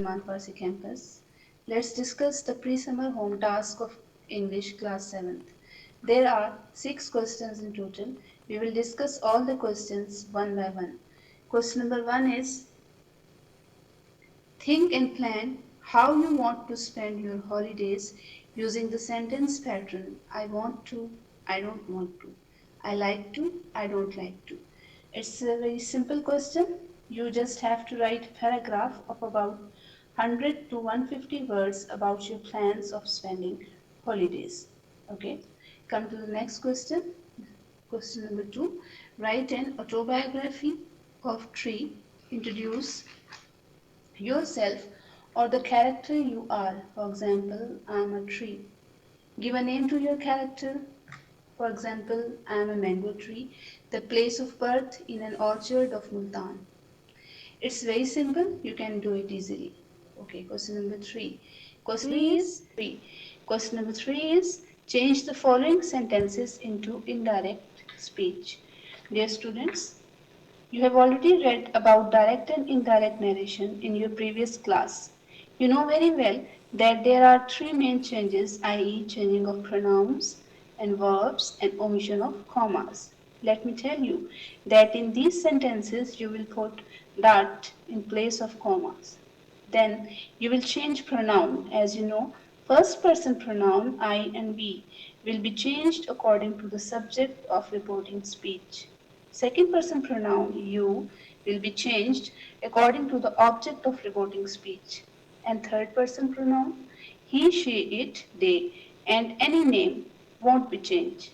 Salman Farsi campus. Let's discuss the pre-summer home task of English class 7th. There are 6 questions in total. We will discuss all the questions one by one. Question number 1 is: think and plan how you want to spend your holidays using the sentence pattern I want to, I don't want to, I like to, I don't like to. It's a very simple question. You just have to write a paragraph of about 100 to 150 words about your plans of spending holidays. Okay, come to the next question. Question number 2: write an autobiography of three. Introduce yourself or the character you are. For example, I am a tree. Give a name to your character. For example, I am a mango tree, the place of birth in an orchard of Multan. It's very simple, you can do it easily. Okay, question number 3. Question number 3 is change the following sentences into indirect speech. Dear students, you have already read about direct and indirect narration in your previous class. You know very well that there are three main changes, i.e., changing of pronouns and verbs and omission of commas. Let me tell you that in these sentences you will put that in place of commas. Then you will change pronoun. As you know, first person pronoun I and we will be changed according to the subject of reporting speech. Second person pronoun you will be changed according to the object of reporting speech. And third person pronoun he, she, it, they, and any name won't be changed.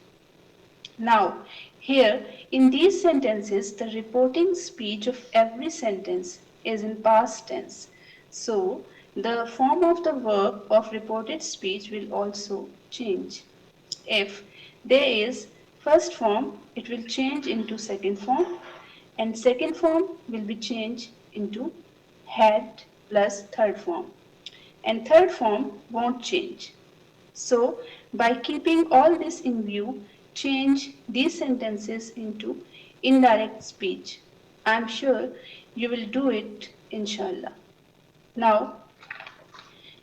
Now, here in these sentences, the reporting speech of every sentence is in past tense. So, the form of the verb of reported speech will also change. If there is first form, it will change into second form, and second form will be changed into had plus third form, and third form won't change. So, by keeping all this in view, change these sentences into indirect speech. I am sure you will do it, inshallah. Now,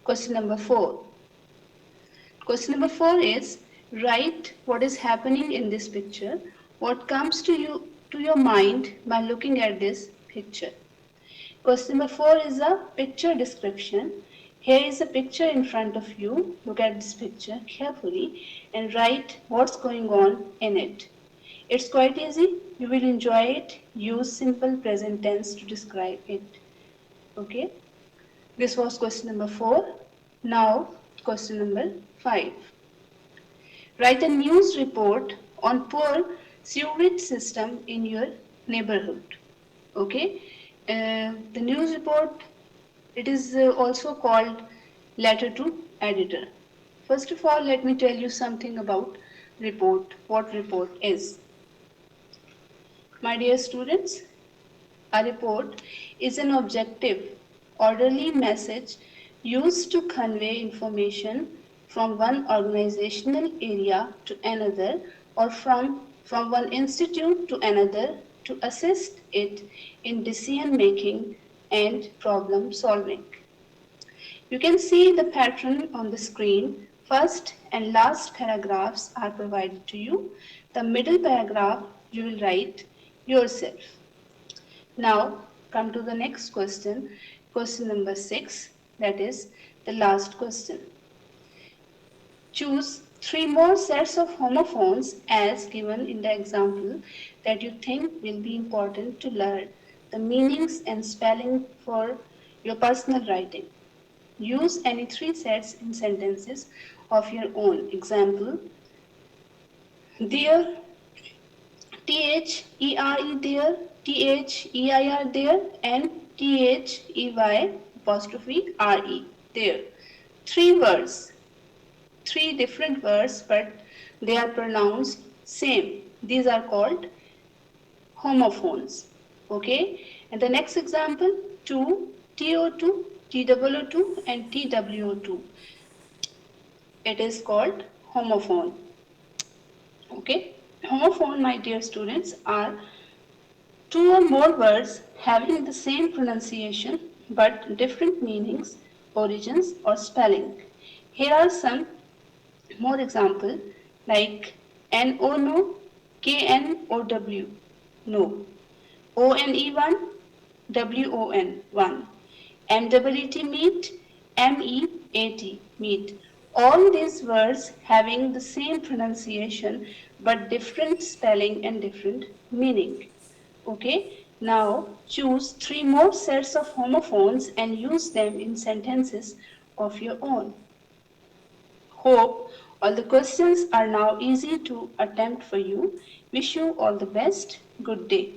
question number 4. Question number 4 is write what is happening in this picture, what comes to your mind by looking at this picture. Question number 4 is a picture description. Here is a picture in front of you. Look at this picture carefully and write what's going on in it. It's quite easy. You will enjoy it. Use simple present tense to describe it. Okay. This was question number 4. Now, question number 5. Write a news report on poor sewage system in your neighborhood. Okay. The news report, it is also called letter to editor. First of all, let me tell you something about report. What report is? My dear students, a report is an objective, orderly message used to convey information from one organizational area to another or from one institute to another to assist it in decision making and problem solving. You can see the pattern on the screen. First and last paragraphs are provided to you. The middle paragraph you will write yourself. Now, come to the next question, question number 6, that is the last question. Choose 3 more sets of homophones as given in the example that you think will be important to learn the meanings and spelling for your personal writing. Use any 3 sets in sentences of your own. Example, there, there, there, and apostrophe re, there. 3 words, 3 different words, but they are pronounced same. These are called homophones. Okay, and the next example, 2, TO2, TOO2, and TWO2. It is called homophone. Okay, homophone, my dear students, are 2 or more words having the same pronunciation but different meanings, origins, or spelling. Here are some more example like NO no, KNOW no, ONE1 WON1, MEET meet, MEAT meet. All these words having the same pronunciation but different spelling and different meaning. Okay, now choose three more sets of homophones and use them in sentences of your own. Hope all the questions are now easy to attempt for you. Wish you all the best. Good day.